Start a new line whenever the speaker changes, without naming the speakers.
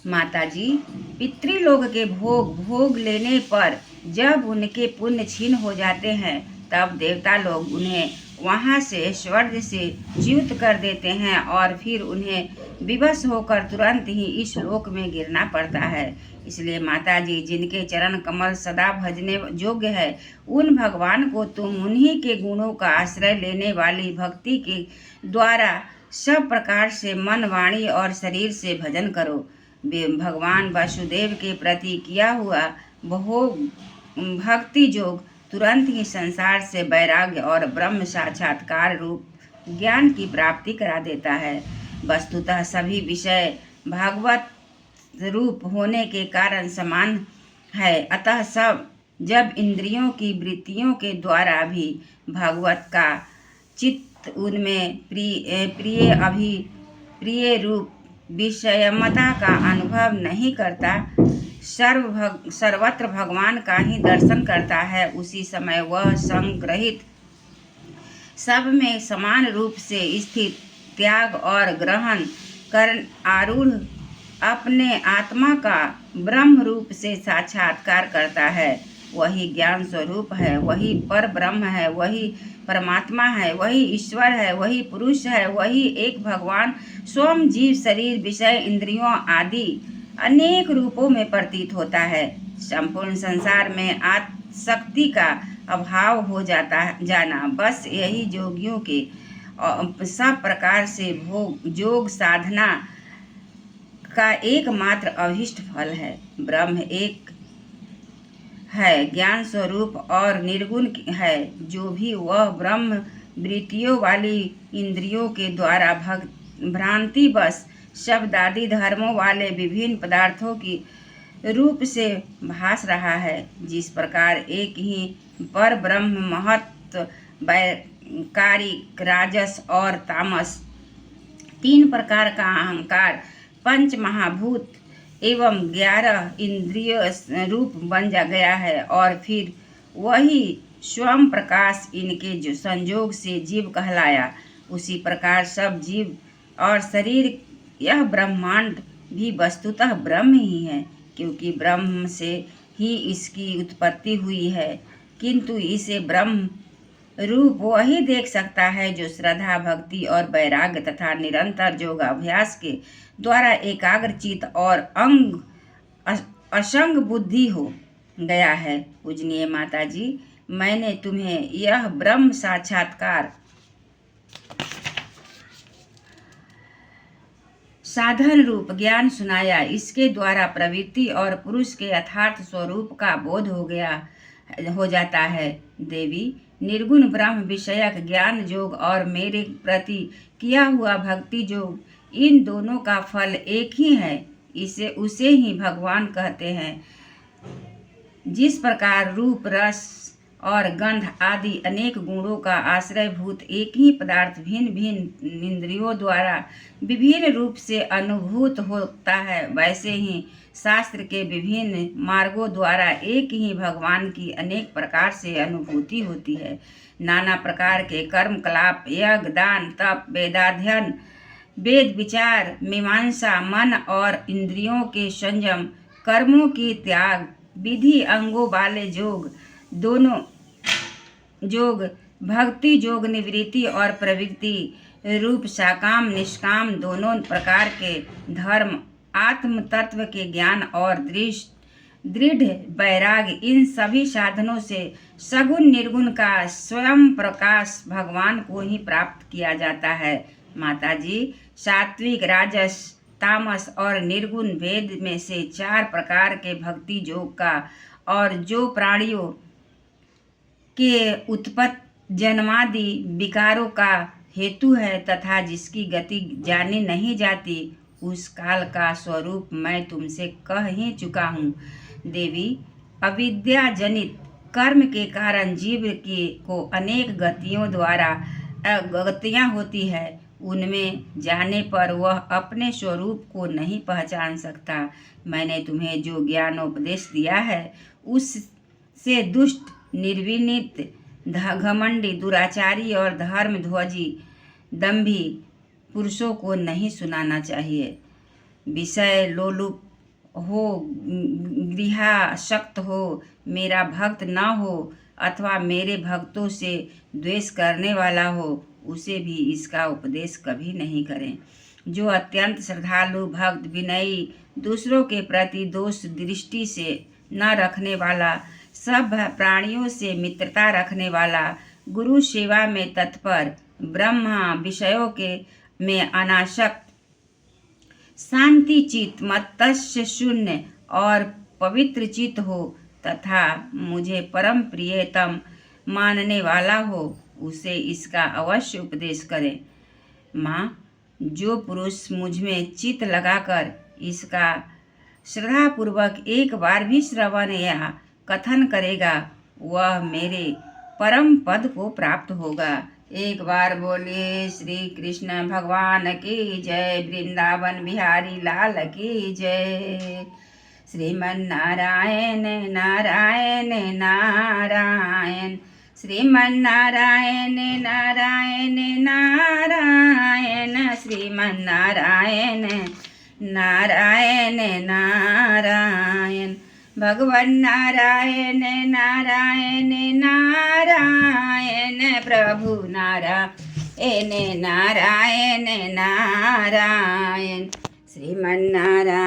माताजी, पितृलोक के भोग लेने पर जब उनके पुण्य क्षीण हो जाते हैं तब देवता लोग उन्हें वहां से स्वर्ग से च्युत कर देते हैं और फिर उन्हें विवश होकर तुरंत ही इस लोक में गिरना पड़ता है। इसलिए माताजी, जिनके चरण कमल सदा भजने योग्य है, उन भगवान को तुम उन्हीं के गुणों का आश्रय लेने वाली भक्ति के द्वारा सब प्रकार से मन, वाणी और शरीर से भजन करो। भगवान वासुदेव के प्रति किया हुआ भोग भक्ति योग तुरंत ही संसार से वैराग्य और ब्रह्म साक्षात्कार रूप ज्ञान की प्राप्ति करा देता है। वस्तुतः सभी विषय भागवत रूप होने के कारण समान है, अतः सब जब इंद्रियों की वृत्तियों के द्वारा भी भगवत का चित्त उनमें प्रिय रूप विषयमता का अनुभव नहीं करता, सर्वत्र भगवान का ही दर्शन करता है, उसी समय वह संग्रहित सब में समान रूप से स्थित त्याग और ग्रहण कर आरूढ़ अपने आत्मा का ब्रह्म रूप से साक्षात्कार करता है। वही ज्ञान स्वरूप है, वही पर ब्रह्म है, वही परमात्मा है, वही ईश्वर है, वही पुरुष है, वही एक भगवान स्वयं जीव, शरीर, विषय, इंद्रियों आदि अनेक रूपों में प्रतीत होता है। संपूर्ण संसार में आत्मशक्ति का अभाव हो जाना बस यही योगियों के सब प्रकार से योग साधना का एकमात्र अभिष्ट फल है। ब्रह्म एक है, ज्ञान स्वरूप और निर्गुण है। जो भी वह ब्रह्म वृत्तियों वाली इंद्रियों के द्वारा भ्रांति बस शब्दादि धर्मों वाले विभिन्न पदार्थों की रूप से भास रहा है, जिस प्रकार एक ही पर ब्रह्म महत्व वैकारिक, राजस और तामस, तीन प्रकार का अहंकार, पंच महाभूत एवं 11 इंद्रिय रूप बन गया है और फिर वही स्वयं प्रकाश इनके जो संयोग से जीव कहलाया, उसी प्रकार सब जीव और शरीर, यह ब्रह्मांड भी वस्तुतः ब्रह्म ही है, क्योंकि ब्रह्म से ही इसकी उत्पत्ति हुई है। किंतु इसे ब्रह्म रूप वही देख सकता है जो श्रद्धा, भक्ति और वैराग्य तथा निरंतर योगाभ्यास के द्वारा एकाग्रचित और असंग बुद्धि हो गया है। पूजनीय माताजी, मैंने तुम्हें यह ब्रह्म साक्षात्कार साधन रूप ज्ञान सुनाया। इसके द्वारा प्रवृत्ति और पुरुष के यथार्थ स्वरूप का बोध हो जाता है। देवी, निर्गुण ब्रह्म विषयक ज्ञान योग और मेरे प्रति किया हुआ भक्ति योग, इन दोनों का फल एक ही है। उसे ही भगवान कहते हैं। जिस प्रकार रूप, रस और गंध आदि अनेक गुणों का आश्रयभूत एक ही पदार्थ भिन्न भिन्न इंद्रियों द्वारा विभिन्न रूप से अनुभूत होता है, वैसे ही शास्त्र के विभिन्न मार्गों द्वारा एक ही भगवान की अनेक प्रकार से अनुभूति होती है। नाना प्रकार के कर्म कलाप, यज्ञ, दान, तप, वेदाध्ययन, वेद विचार, मीमांसा, मन और इंद्रियों के संयम, कर्मों की त्याग, विधि अंगों वाले योग, दोनों योग, भक्ति योग, निवृत्ति और प्रवृत्ति रूप सकाम निष्काम दोनों प्रकार के धर्म, आत्म तत्व के ज्ञान और दृढ़ वैराग्य, इन सभी साधनों से सगुण निर्गुण का स्वयं प्रकाश भगवान को ही प्राप्त किया जाता है। माताजी, सात्विक, राजस, तामस और निर्गुण भेद में से 4 प्रकार के भक्ति योग का, और जो प्राणियों के उत्पत्ति जन्मादि विकारों का हेतु है तथा जिसकी गति जानी नहीं जाती, उस काल का स्वरूप मैं तुमसे कह ही चुका हूँ। देवी, अविद्या जनित कर्म के कारण जीव को अनेक गतियाँ होती है। उनमें जाने पर वह अपने स्वरूप को नहीं पहचान सकता। मैंने तुम्हें जो ज्ञानोपदेश दिया है उससे दुष्ट, निर्विनीत, घमंडी, दुराचारी और धर्मध्वजी, दंभी पुरुषों को नहीं सुनाना चाहिए। विषय लोलुप हो, गृहासक्त हो, मेरा भक्त न हो अथवा मेरे भक्तों से द्वेष करने वाला हो, उसे भी इसका उपदेश कभी नहीं करें। जो अत्यंत श्रद्धालु भक्त, विनयी, दूसरों के प्रति दोष दृष्टि से न रखने वाला, सब प्राणियों से मित्रता रखने वाला, गुरु सेवा में तत्पर, ब्रह्म विषयों के में अनासक्त, शांति चित, मत्स्य शून्य और पवित्र चित हो तथा मुझे परम प्रियतम मानने वाला हो, उसे इसका अवश्य उपदेश करें। माँ, जो पुरुष मुझ में चित लगाकर इसका श्रद्धापूर्वक एक बार भी श्रवण या कथन करेगा, वह मेरे परम पद को प्राप्त होगा। एक बार बोलिए श्री कृष्ण भगवान की जय, वृंदावन बिहारी लाल की जय। श्रीमन नारायण नारायण नारायण, श्रीमन नारायण नारायण नारायण, श्रीमन नारायण नारायण नारायण, भगवान नारायण नारायण नारायण, प्रभु नारायण नारायण नारायण, श्रीमन नारायण।